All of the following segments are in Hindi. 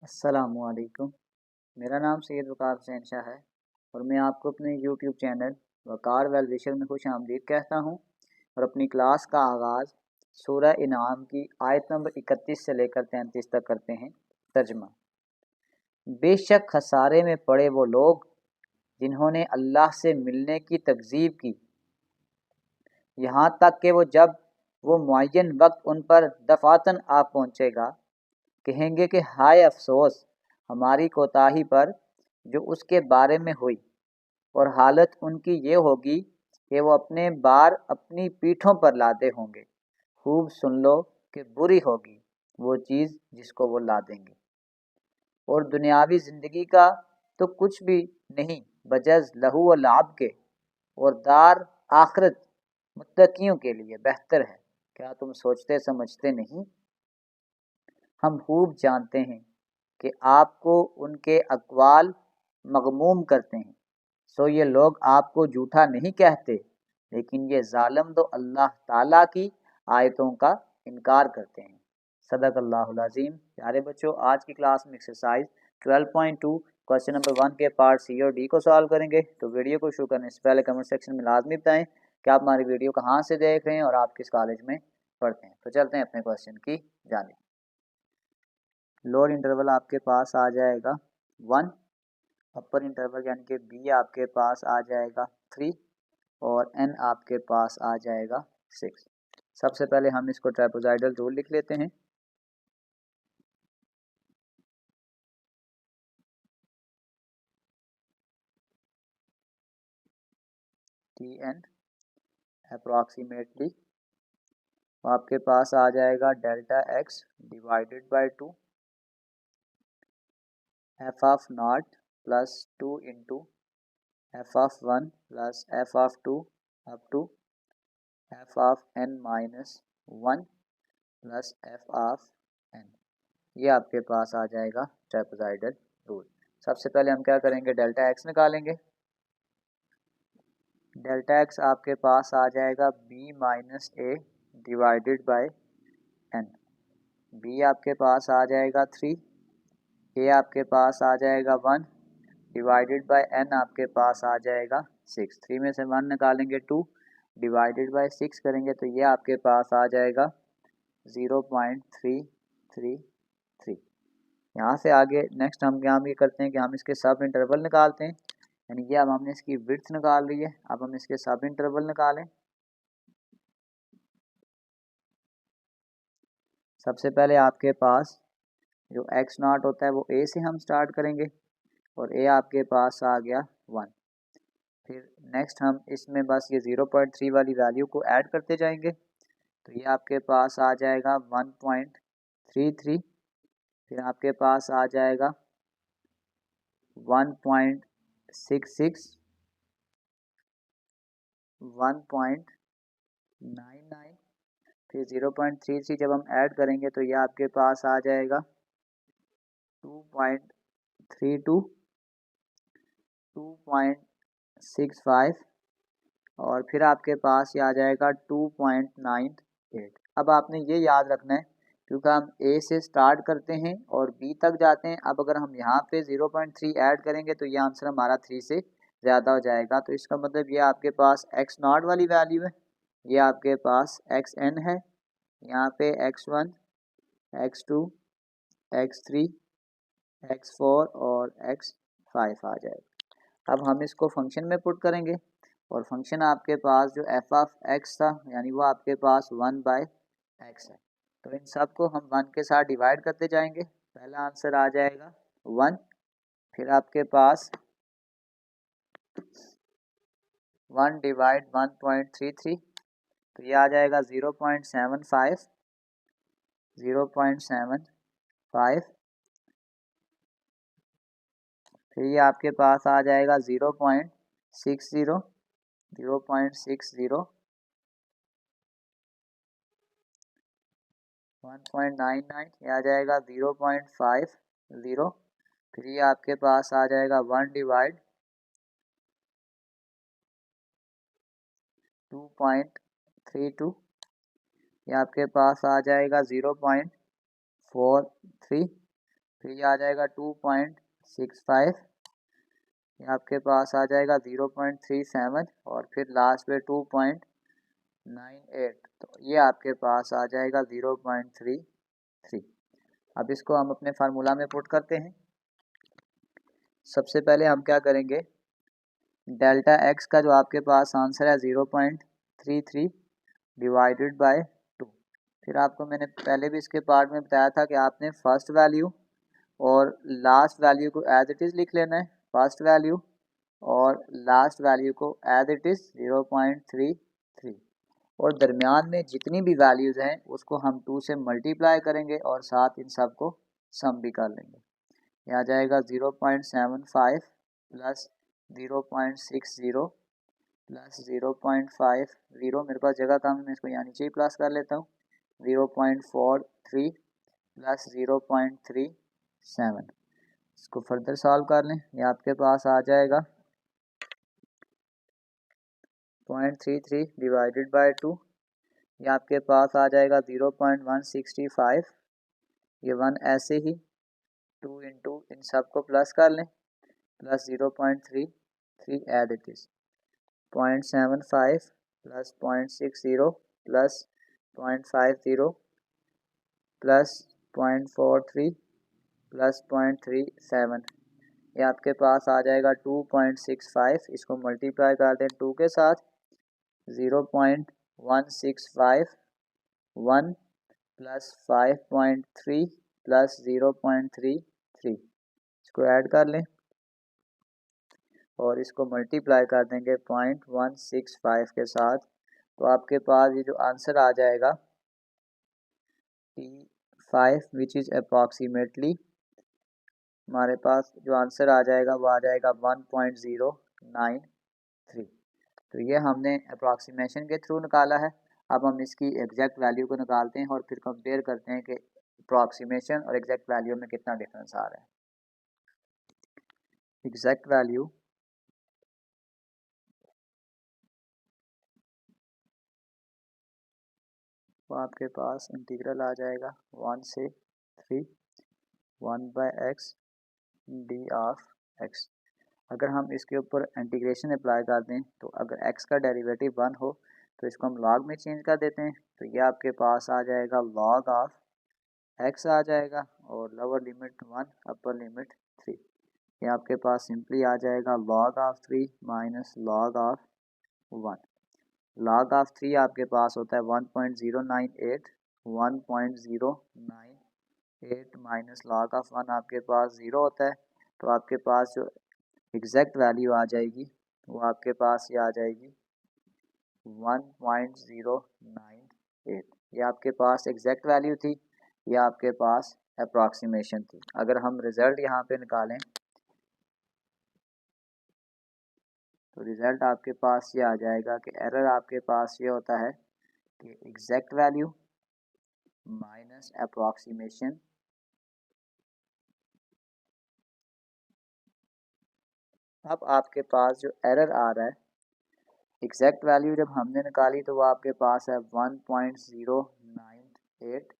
अस्सलामुअलैकुम। मेरा नाम सैयद वकार हुसैन शाह है और मैं आपको अपने यूट्यूब चैनल वकार वेल विशर में खुश आमदीद कहता हूँ और अपनी क्लास का आगाज़ सूरह इनाम की आयत नंबर 31 से लेकर 33 तक करते हैं। तर्जमा। बेशक खसारे में पड़े वो लोग जिन्होंने अल्लाह से मिलने की तकज़ीब की, यहाँ तक कि जब वो मुअय्यन वक्त उन पर दफ़ातन आ पहुँचेगा, कहेंगे कि हाय अफसोस हमारी कोताही पर जो उसके बारे में हुई, और हालत उनकी ये होगी कि वो अपने बार अपनी पीठों पर लादे होंगे। खूब सुन लो कि बुरी होगी वो चीज़ जिसको वो लादेंगे, और दुनियावी ज़िंदगी का तो कुछ भी नहीं बजज़ लहू व लाभ के, और दार आखिरत मुत्तकियों के लिए बेहतर है। क्या तुम सोचते समझते नहीं? हम खूब जानते हैं कि आपको उनके अक़वाल मग़मूम करते हैं, सो ये लोग आपको झूठा नहीं कहते, लेकिन ये ज़ालिम तो अल्लाह ताला की आयतों का इनकार करते हैं। सदक़ल्लाहुल अज़ीम। प्यारे बच्चों, आज की क्लास में एक्सरसाइज 12.2 क्वेश्चन नंबर 1 के पार्ट सी और डी को सॉल्व करेंगे। तो वीडियो को शुरू करने से पहले कमेंट सेक्शन में लाजमी बताएं कि आप हमारी वीडियो कहाँ से देख रहे हैं और आप किस कॉलेज में पढ़ते हैं। तो चलते हैं अपने क्वेश्चन की जानिब। लोअर इंटरवल आपके पास आ जाएगा 1, अपर इंटरवल यानी कि बी आपके पास आ जाएगा 3 और एन आपके पास आ जाएगा 6। सबसे पहले हम इसको ट्रापेजॉइडल रूल लिख लेते हैं। टी एन अप्रॉक्सीमेटली आपके पास आ जाएगा delta X divided by 2 F of nought plus 2 into F of 1 plus F of 2 up to F of N minus 1 plus F of N. ये आपके पास आ जाएगा ट्रापेजॉइडल रूल। सबसे पहले हम क्या करेंगे, डेल्टा एक्स निकालेंगे। डेल्टा एक्स आपके पास आ जाएगा B minus A divided by N. B आपके पास आ जाएगा 3, ए आपके पास आ जाएगा 1 डिवाइडेड बाय एन आपके पास आ जाएगा 6। 3 में से 1 निकालेंगे 2 डिवाइडेड बाय 6 करेंगे तो ये आपके पास आ जाएगा 0.333। यहाँ से आगे नेक्स्ट हम यहाँ ये करते हैं कि हम इसके सब इंटरवल निकालते हैं, यानी कि अब हमने इसकी विड्थ निकाल ली है, अब हम इसके सब इंटरवल निकालें। सबसे पहले आपके पास जो एक्स नॉट होता है वो ए से हम स्टार्ट करेंगे और ए आपके पास आ गया 1। फिर नेक्स्ट हम इसमें बस ये 0.3 वाली वैल्यू को ऐड करते जाएंगे तो ये आपके पास आ जाएगा 1.33। फिर आपके पास आ जाएगा 1.66, 1.99। फिर 0.33 जब हम ऐड करेंगे तो ये आपके पास आ जाएगा 2.32, 2.65 और फिर आपके पास ये आ जाएगा 2.98। अब आपने ये याद रखना है क्योंकि हम ए से स्टार्ट करते हैं और बी तक जाते हैं। अब अगर हम यहाँ पे 0.3 ऐड करेंगे तो ये आंसर हमारा 3 से ज़्यादा हो जाएगा। तो इसका मतलब ये आपके पास एक्स नॉट वाली वैल्यू है, ये आपके पास एक्स एन है, यहाँ पे x1, x2, x3, x4 और x5 आ जाएगा। अब हम इसको फंक्शन में पुट करेंगे और फंक्शन आपके पास जो एफ ऑफ एक्स था यानी वो आपके पास 1/x है। तो इन सब को हम 1 के साथ डिवाइड करते जाएंगे। पहला आंसर आ जाएगा 1, फिर आपके पास 1 डिवाइड 1.33 तो ये आ जाएगा 0.75, 0.75। फिर ये आपके पास आ जाएगा 0.60, 0.60, 1.99, ये आ जाएगा 0.50। फिर ये आपके पास आ जाएगा 1 डिवाइड 2.32, ये आपके पास आ जाएगा 0.43। फिर ये आ जाएगा 2.65, ये आपके पास आ जाएगा 0.37 और फिर लास्ट पे 2.98, तो ये आपके पास आ जाएगा 0.33। अब इसको हम अपने फार्मूला में पुट करते हैं। सबसे पहले हम क्या करेंगे, डेल्टा एक्स का जो आपके पास आंसर है 0.33 डिवाइडेड बाय 2। फिर आपको मैंने पहले भी इसके पार्ट में बताया था कि आपने फर्स्ट वैल्यू और लास्ट वैल्यू को एज इट इज़ लिख लेना है, फर्स्ट वैल्यू और लास्ट वैल्यू को एज इट इज़ 0.33, और दरमियान में जितनी भी वैल्यूज़ हैं उसको हम 2 से मल्टीप्लाई करेंगे और साथ इन सब को सम भी कर लेंगे। यह आ जाएगा 0.75 प्लस 0.60 प्लस 0.50, मेरे पास जगह कम है मैं इसको यहाँ नीचे ही प्लस कर लेता हूँ, 0.43 प्लस 0.37। इसको फर्दर सॉल्व कर लें, ये आपके पास आ जाएगा 0.33 डिवाइडेड बाय 2, ये आपके पास आ जाएगा 0.165, ये 1 ऐसे ही 2 इंटू इन सब को प्लस कर लें, plus 0.33 add it is 0.75 plus 0.60 plus 0.50 plus 0.43 plus 0.37, ये आपके पास आ जाएगा 2.65। इसको मल्टीप्लाई कर दें 2 के साथ, 0.165 1 प्लस 5.3 प्लस 0.33, इसको ऐड कर लें और इसको मल्टीप्लाई कर देंगे 0.165 के साथ, तो आपके पास ये जो आंसर आ जाएगा T5 विच इज़ अप्रॉक्सीमेटली, हमारे पास जो आंसर आ जाएगा वो आ जाएगा 1.093। तो ये हमने अप्रॉक्सीमेशन के थ्रू निकाला है। अब हम इसकी एग्जैक्ट वैल्यू को निकालते हैं और फिर कंपेयर करते हैं कि अप्रॉक्सीमेशन और एग्जैक्ट वैल्यू में कितना डिफरेंस आ रहा है। एग्जैक्ट वैल्यू तो आपके पास इंटीग्रल आ जाएगा 1 से 3 1/x डी ऑफ x। अगर हम इसके ऊपर इंटीग्रेशन अप्लाई कर दें तो अगर x का डेरिवेटिव 1 हो तो इसको हम लॉग में चेंज कर देते हैं, तो ये आपके पास आ जाएगा लॉग ऑफ x आ जाएगा और लोअर लिमिट 1 अपर लिमिट 3, ये आपके पास सिंपली आ जाएगा log of 3 minus log of 1। log of 3 आपके पास होता है 1.098 माइनस log ऑफ 1 आपके पास 0 होता है, तो आपके पास जो एग्जैक्ट वैल्यू आ जाएगी वो आपके पास ये आ जाएगी 1.098। ये आपके पास एग्जैक्ट वैल्यू थी, ये आपके पास अप्रॉक्सीमेशन थी। अगर हम रिज़ल्ट यहाँ पे निकालें तो रिज़ल्ट आपके पास ये आ जाएगा कि एरर आपके पास ये होता है कि एग्जैक्ट वैल्यू माइनस अप्रॉक्सीमेशन अब आपके पास जो एरर आ रहा है, एग्जैक्ट वैल्यू जब हमने निकाली तो वो आपके पास है 1.098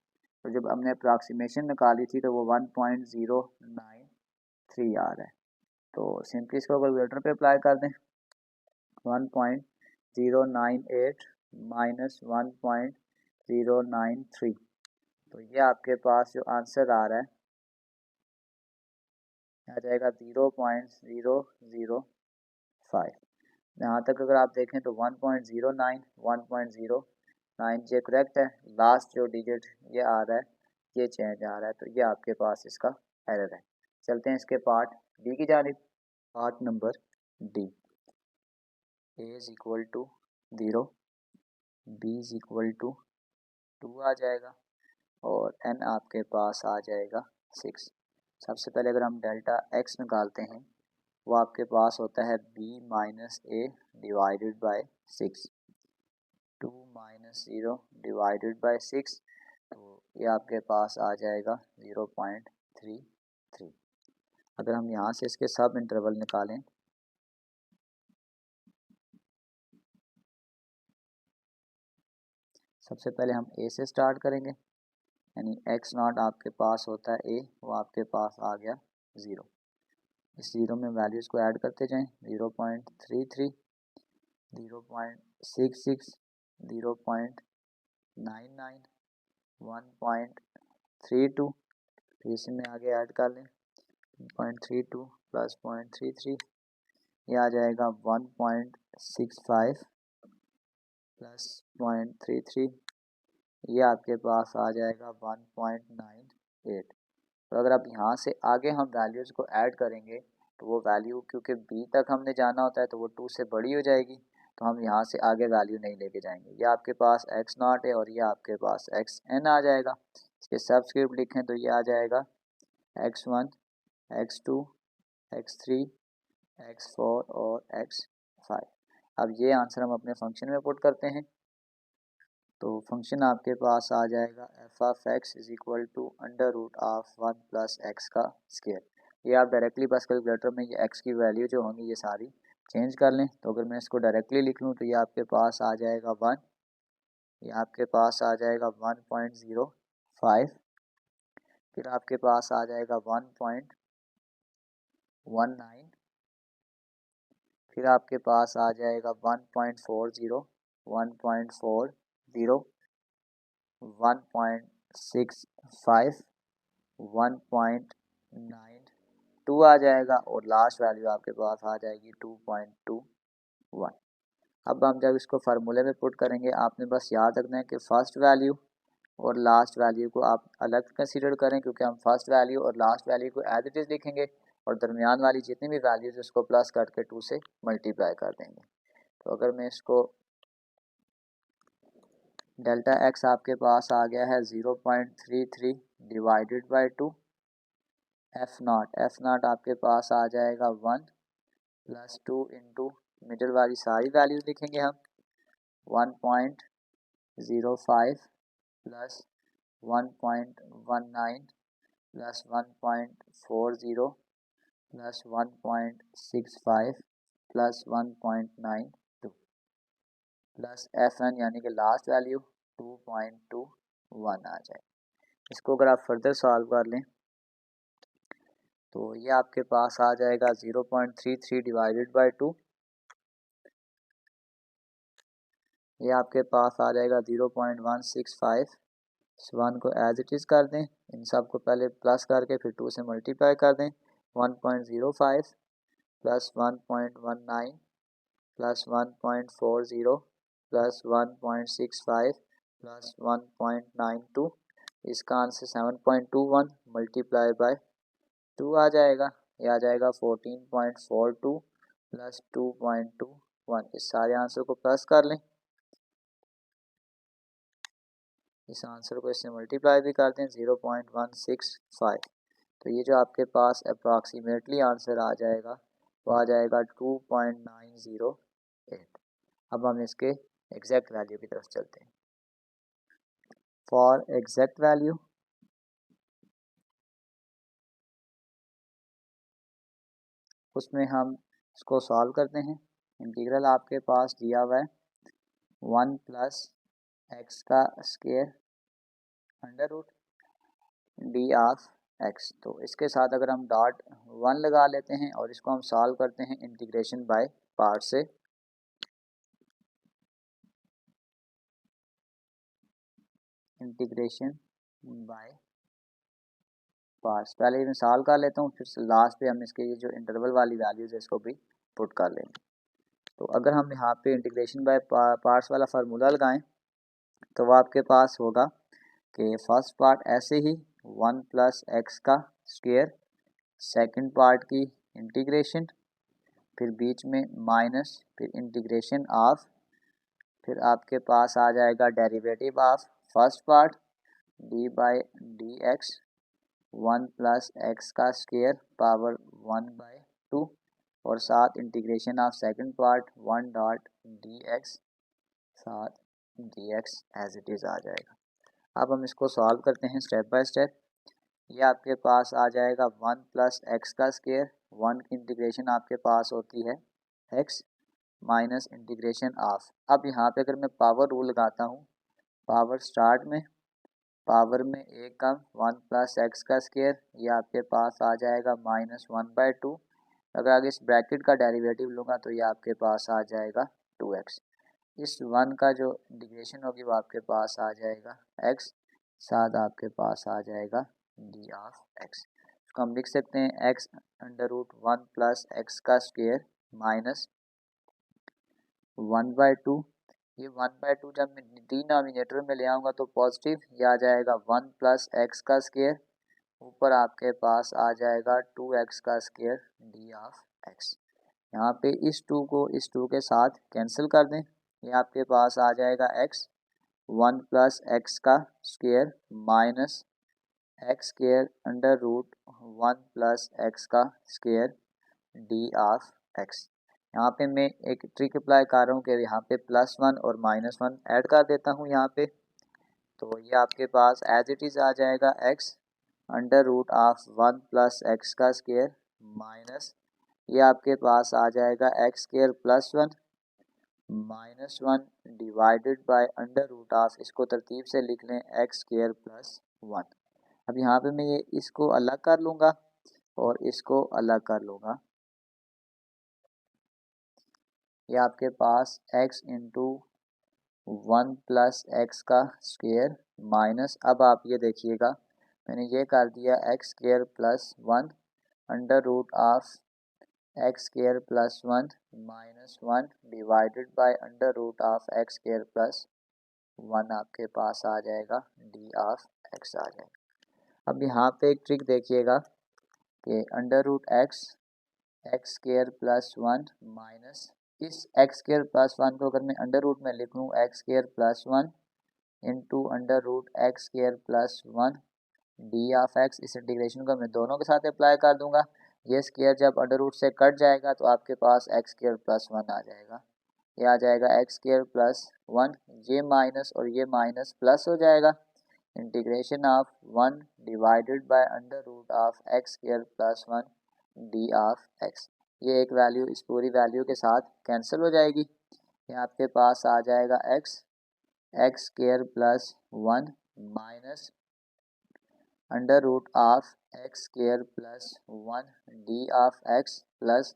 और जब हमने अप्रॉक्सीमेशन निकाली थी तो वो 1.093 आ रहा है। तो सिंपली इसको कैलकुलेटर पे अप्लाई कर दें, 1.098 माइनस 1.093, तो ये आपके पास जो आंसर आ रहा है आ जाएगा 0.005। यहाँ तक अगर आप देखें तो 1.09 1.09 ये करेक्ट है, लास्ट जो डिजिट ये आ रहा है ये चेंज आ रहा है, तो ये आपके पास इसका एरर है। चलते हैं इसके पार्ट डी की जानिब। Part number D, A is equal to 0, B is equal to 2 आ जाएगा और एन आपके पास आ जाएगा 6। सबसे पहले अगर हम डेल्टा एक्स निकालते हैं वो आपके पास होता है b minus A divided bye 6, 2 minus 0 divided bye 6, तो ये आपके पास आ जाएगा 0.33। अगर हम यहाँ से इसके सब इंटरवल निकालें सबसे पहले हम ए से स्टार्ट करेंगे, यानी एक्स नॉट आपके पास होता है ए, वो आपके पास आ गया 0। इस 0 में वैल्यूज़ को ऐड करते जाएं, 0.33, 0.66, 0.99, 1.32, फिर इसमें आगे ऐड कर लें 0.32 प्लस 0.33, ये आ जाएगा 1.65 प्लस 0.33, ये आपके पास आ जाएगा 1.98। तो अगर आप यहाँ से आगे हम वैल्यूज़ को ऐड करेंगे तो वो वैल्यू, क्योंकि बी तक हमने जाना होता है तो वो 2 से बड़ी हो जाएगी, तो हम यहाँ से आगे वैल्यू नहीं लेके जाएंगे। ये आपके पास एक्स नॉट है और ये आपके पास एक्स एन आ जाएगा। इसके सबस्क्रिप्ट लिखें तो ये आ जाएगा x1, x2, x3, x4 और x5। अब ये आंसर हम अपने फंक्शन में पुट करते हैं, तो फंक्शन आपके पास आ जाएगा F of X is equal to under root of 1 plus X का स्क्वायर। ये आप डायरेक्टली बस कैलकुलेटर में ये एक्स की वैल्यू जो होंगी ये सारी चेंज कर लें। तो अगर मैं इसको डायरेक्टली लिख लूँ तो ये आपके पास आ जाएगा 1, ये आपके पास आ जाएगा 1.05, फिर आपके पास आ जाएगा 1.19, फिर आपके पास आ जाएगा 1.40, 1.40, 1.65, 1.92 आ जाएगा और लास्ट वैल्यू आपके पास आ जाएगी 2.21। अब हम जब इसको फार्मूले में पुट करेंगे, आपने बस याद रखना है कि फर्स्ट वैल्यू और लास्ट वैल्यू को आप अलग कंसीडर करें, क्योंकि हम फर्स्ट वैल्यू और लास्ट वैल्यू को एज इट इज़ लिखेंगे और दरमियान वाली जितनी भी वैल्यूज उसको प्लस करके 2 से मल्टीप्लाई कर देंगे। तो अगर मैं इसको डेल्टा एक्स आपके पास आ गया है 0.33 डिवाइडेड बाई 2, एफ नॉट आपके पास आ जाएगा 1 प्लस 2 इंटू मिडल वाली सारी वैल्यूज लिखेंगे हम 1.05 plus 1.19 plus 1.40 plus 1.65 plus 1.92 plus F N यानी कि लास्ट वैल्यू 2.21 आ जाए। इसको अगर आप फर्दर सॉल्व कर लें तो ये आपके पास आ जाएगा 0.33 डिवाइडेड बाई 2, ये आपके पास आ जाएगा 0.165। इस 1 को एज इट इज़ कर दें, इन सब को पहले प्लस करके फिर 2 से मल्टीप्लाई कर दें, 1.05 प्लस 1.19 प्लस 1.40 प्लस 1.65 प्लस 1.92, इसका आंसर 7.21 मल्टीप्लाई बाय 2 आ जाएगा। ये आ जाएगा 14.42 प्लस 2.21। इस सारे आंसर को प्लस कर लें, इस आंसर को इससे मल्टीप्लाई भी कर दें 0.165। तो ये जो आपके पास अप्रॉक्सीमेटली आंसर आ जाएगा वो आ जाएगा 2.908। अब हम इसके एग्जैक्ट वैल्यू की तरफ चलते हैं। फॉर एग्जैक्ट वैल्यू उसमें हम इसको सॉल्व करते हैं। इंटीग्रल आपके पास दिया हुआ है 1 प्लस एक्स का square under root D of X. तो इसके साथ अगर हम डॉट 1 लगा लेते हैं और इसको हम सॉल्व करते हैं इंटीग्रेशन बाय पार्ट से, इंटीग्रेशन बाय पार्ट्स पहले मैं सॉल्व कर लेता हूँ, फिर लास्ट पे हम इसके ये जो इंटरवल वाली वैल्यूज है इसको भी पुट कर लेंगे। तो अगर हम यहाँ पे इंटीग्रेशन बाय पार्ट्स वाला फार्मूला लगाएं तो वो आपके पास होगा कि फर्स्ट पार्ट ऐसे ही 1 प्लस एक्स का स्क्वायर, सेकंड पार्ट की इंटीग्रेशन, फिर बीच में माइनस, फिर इंटीग्रेशन ऑफ, फिर आपके पास आ जाएगा derivative of first part D by D X, 1 plus X का स्क्वायर पावर 1/2 और साथ integration of second part 1 dot D X, साथ D X as it is आ जाएगा। अब हम इसको सॉल्व करते हैं स्टेप बाय स्टेप। ये आपके पास आ जाएगा 1 प्लस एक्स का स्क्वायर, 1 की इंटीग्रेशन आपके पास होती है एक्स माइनस इंटीग्रेशन ऑफ। अब यहाँ पे अगर मैं पावर रूल लगाता हूँ, पावर स्टार्ट में पावर में ए कम 1 प्लस एक्स का स्क्वायर, ये आपके पास आ जाएगा -1/2। अगर आगे इस ब्रैकेट का डेरिवेटिव लूँगा तो ये आपके पास आ जाएगा 2x। इस 1 का जो इंटीग्रेशन होगी वो आपके पास आ जाएगा x, साथ आपके पास आ जाएगा डी ऑफ x। इसको हम लिख सकते हैं x √1 प्लस एक्स का स्क्वायर माइनस 1/2। ये 1/2 जब मैं डिनोमिनेटर में ले आऊँगा तो पॉजिटिव, ये आ जाएगा 1 प्लस एक्स का स्क्वायर, ऊपर आपके पास आ जाएगा 2x का स्क्वायर डी ऑफ x। यहाँ पे इस 2 को इस 2 के साथ कैंसिल कर दें, ये आपके पास आ जाएगा x 1 प्लस एक्स का square minus x square √1 plus X का स्क्वायर डी ऑफ x। यहाँ पे मैं एक ट्रिक अप्लाई कर रहा हूँ कि यहाँ पे +1 और -1 ऐड कर देता हूँ यहाँ पे, तो ये आपके पास एज इट इज़ आ जाएगा x √1 प्लस एक्स का स्क्वायर माइनस, ये आपके पास आ जाएगा एक्स स्क्वायर +1 -1 डिवाइडेड बाय √, इसको तरतीब से लिख लें एक्स स्क्वायर +1। अब यहाँ पे मैं ये इसको अलग कर लूँगा और इसको अलग कर लूँगा, ये आपके पास x इंटू 1 प्लस एक्स का स्क्वायर माइनस, अब आप ये देखिएगा मैंने ये कर दिया x square +1 √, x square +1 -1 divided bye √, x square +1 आपके पास आ जाएगा डी ऑफ x आ जाएगा। अब यहाँ पे एक ट्रिक देखिएगा कि √x एक्स स्क्वायर +1 माइनस इस एक्स स्क्वायर +1 को अगर मैं अंडर रूट में लिख लूँ x square +1 into √x square +1 D of x, इस इंटीग्रेशन को मैं दोनों के साथ अप्लाई कर दूंगा। ये स्क्वायर जब अंडर रूट से कट जाएगा तो आपके पास एक्स स्क्वायर +1 आ जाएगा, ये आ जाएगा एक्स स्क्वायर +1, ये माइनस और ये माइनस प्लस हो जाएगा, integration of 1 divided by √x square +1 D of x। ये एक वैल्यू इस पूरी वैल्यू के साथ कैंसिल हो जाएगी, ये आपके पास आ जाएगा x square +1 minus √x square +1 D of x plus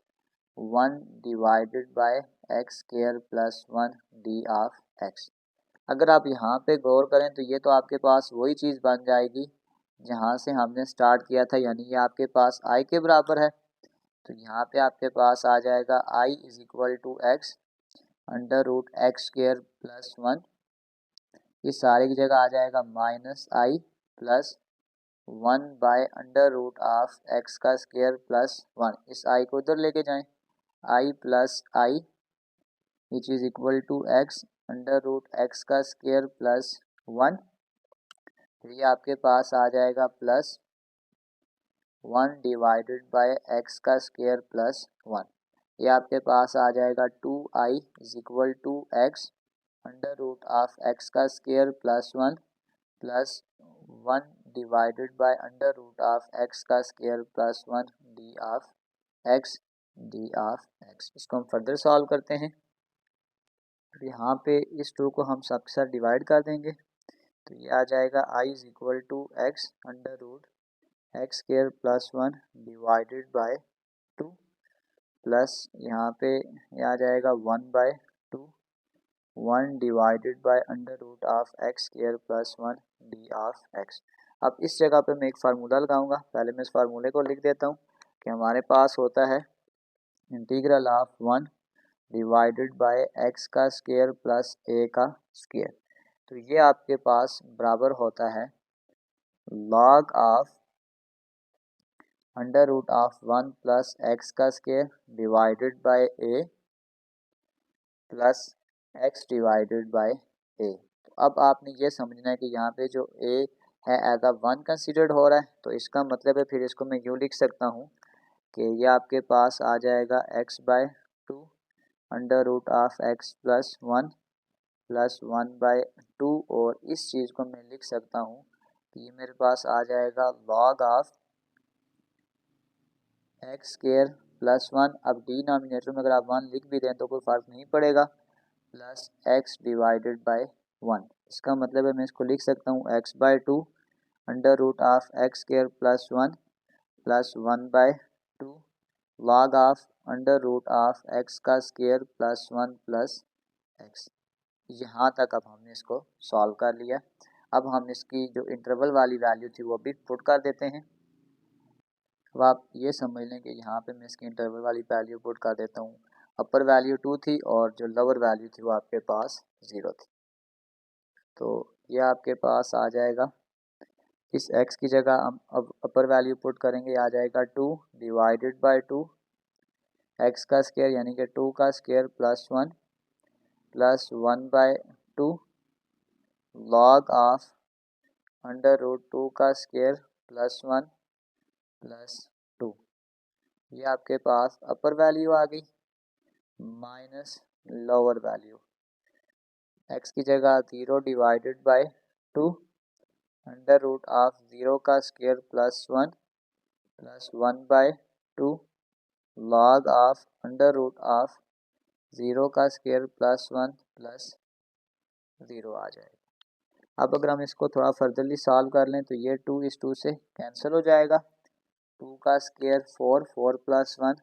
1 divided by x square +1 D of x। अगर आप यहाँ पे गौर करें तो ये तो आपके पास वही चीज़ बन जाएगी जहाँ से हमने स्टार्ट किया था, यानी ये आपके पास i के बराबर है, तो यहाँ पे आपके पास आ जाएगा i is equal to x √x square +1, इस सारे की जगह आ जाएगा -i प्लस 1 बाय √x का स्क्वायर +1, इस i को उधर लेके जाएं, i plus i which is equal to x √x का स्क्वायर +1, तो ये आपके पास आ जाएगा +1 डिवाइडेड बाय x का स्क्वायर +1, ये आपके पास आ जाएगा 2i is equal to x √x का square +1 plus 1 divided by √x का स्क्वायर +1 डी ऑफ x। इसको हम फर्दर सॉल्व करते हैं, तो यहाँ पे इस 2 को हम सबके साथ डिवाइड कर देंगे, तो ये आ जाएगा i is equal to x √x square +1 divided by 2 plus यहाँ पे ये आ जाएगा 1/2 1 divided by √x square +1 D of x। अब इस जगह पे मैं एक फार्मूला लगाऊंगा, पहले मैं इस फार्मूले को लिख देता हूँ कि हमारे पास होता है integral of 1 divided by x का स्क्वायर प्लस a का स्क्वायर, तो ये आपके पास बराबर होता है log ऑफ √1 प्लस x का square divided by a plus x divided by a। तो अब आपने ये समझना है कि यहाँ पे जो a है एज अ 1 कंसिडर्ड हो रहा है, तो इसका मतलब है फिर इसको मैं यूँ लिख सकता हूँ कि ये आपके पास आ जाएगा x/2 √x प्लस 1 प्लस 1/2, और इस चीज़ को मैं लिख सकता हूँ कि ये मेरे पास आ जाएगा log ऑफ x स्क्वायर +1, अब डिनोमिनेटर में अगर आप 1 लिख भी दें तो कोई फ़र्क नहीं पड़ेगा, प्लस x डिवाइडेड बाय 1। इसका मतलब है मैं इसको लिख सकता हूँ x/2 under root of X square plus 1/2 log of under root of X का स्क्वायर प्लस 1 प्लस एक्स। यहाँ तक अब हमने इसको सॉल्व कर लिया। अब हम इसकी जो इंटरवल वाली वैल्यू थी वो भी पुट कर देते हैं। अब आप ये समझ लें कि यहाँ पे मैं इसकी इंटरवल वाली वैल्यू पुट कर देता हूँ। अपर वैल्यू 2 थी और जो लोअर वैल्यू थी वो आपके पास 0 थी। तो ये आपके पास आ जाएगा, इस x की जगह हम अब अपर वैल्यू पुट करेंगे, आ जाएगा 2 डिवाइडेड बाय 2 एक्स का स्क्वायर यानी कि 2 का square plus 1/2 log of under root 2 का स्क्वायर प्लस 1 प्लस 2। ये आपके पास अपर वैल्यू आ गई माइनस लोअर वैल्यू। x की जगह 0 divided by 2 under root of 0 का square plus 1/2 log of under root of 0 का स्क्वायर प्लस 1 प्लस 0 आ जाएगा। अब अगर हम इसको थोड़ा फर्दरली सॉल्व कर लें तो ये 2 इस 2 से कैंसिल हो जाएगा। 2 का स्क्वायर 4 प्लस 1,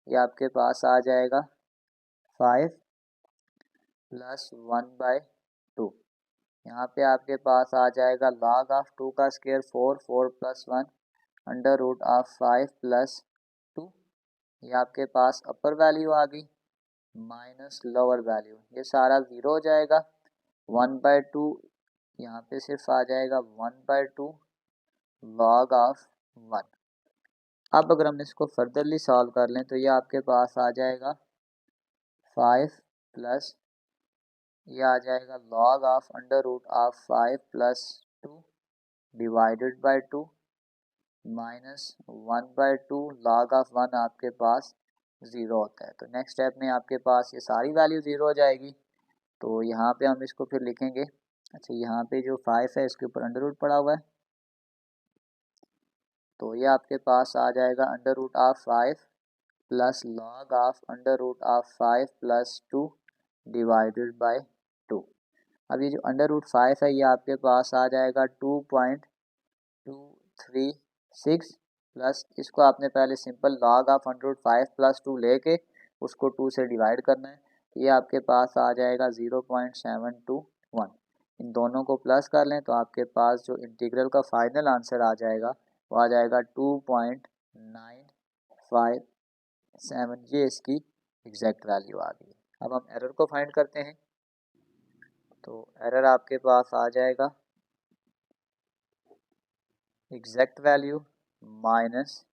ये आपके पास आ जाएगा 5 प्लस 1/2। यहाँ पे आपके पास आ जाएगा log ऑफ 2 का square 4 plus 1 under root of 5 plus 2। ये आपके पास अपर वैल्यू आ गई माइनस लोअर वैल्यू। ये सारा 0 हो जाएगा। 1/2 यहाँ पे सिर्फ आ जाएगा 1/2 log ऑफ 1। अब अगर हम इसको फर्दरली सॉल्व कर लें तो ये आपके पास आ जाएगा 5 प्लस ये आ जाएगा log of under root of 5 plus 2 divided by 2 minus 1/2 log of 1 आपके पास 0 होता है। तो नेक्स्ट स्टेप में आपके पास ये सारी वैल्यू 0 हो जाएगी। तो यहाँ पे हम इसको फिर लिखेंगे। अच्छा, यहाँ पे जो 5 है इसके ऊपर अंडर रूट पड़ा हुआ है, तो ये आपके पास आ जाएगा under root of 5 plus log of under root of 5 plus 2 divided by 2। अब ये जो अंडर रूट 5 है ये आपके पास आ जाएगा 2.236 प्लस इसको आपने पहले simple log of under root 5 plus 2 लेके उसको 2 से डिवाइड करना है। ये आपके पास आ जाएगा 0.721। इन दोनों को प्लस कर लें तो आपके पास जो इंटीग्रल का फाइनल आंसर आ जाएगा वो आ जाएगा 2.957। ये इसकी एग्जैक्ट वैल्यू आ गई। अब हम एरर को फाइंड करते हैं। तो एरर आपके पास आ जाएगा एग्जैक्ट वैल्यू माइनस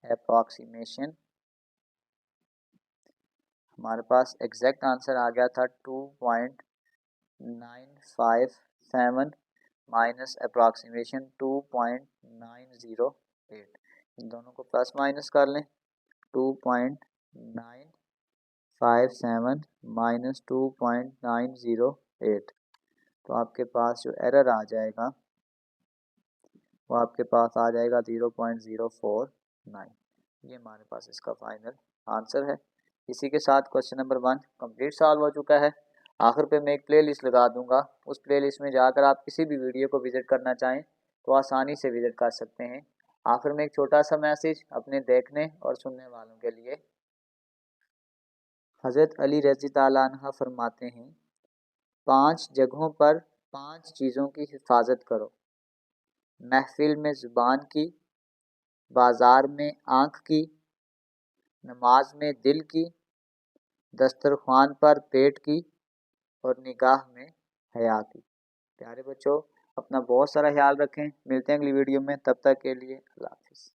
अप्रॉक्सीमेशन। हमारे पास एग्जैक्ट आंसर आ गया था 2.957 माइनस अप्रॉक्सीमेशन 2.908। इन दोनों को प्लस माइनस कर लें। 2.957 माइनस 2.908, तो आपके पास जो एरर आ जाएगा वो आपके पास आ जाएगा 0.049। ये हमारे पास इसका फाइनल आंसर है। इसी के साथ क्वेश्चन नंबर 1 कंप्लीट सॉल्व हो चुका है। आखिर पे मैं एक प्लेलिस्ट लगा दूंगा, उस प्लेलिस्ट में जाकर आप किसी भी वीडियो को विज़िट करना चाहें तो आसानी से विज़िट कर सकते हैं। आखिर में एक छोटा सा मैसेज अपने देखने और सुनने वालों के लिए। हज़रत अली रज़ी ताला अन्हा फरमाते हैं, 5 जगहों पर 5 चीज़ों की हिफाजत करो, महफिल में ज़ुबान की, बाज़ार में आँख की, नमाज में दिल की, दस्तरख्वान पर पेट की और निगाह में हया की। प्यारे बच्चों, अपना बहुत सारा ख्याल रखें। मिलते हैं अगली वीडियो में, तब तक के लिए अल्लाह हाफ़िज़।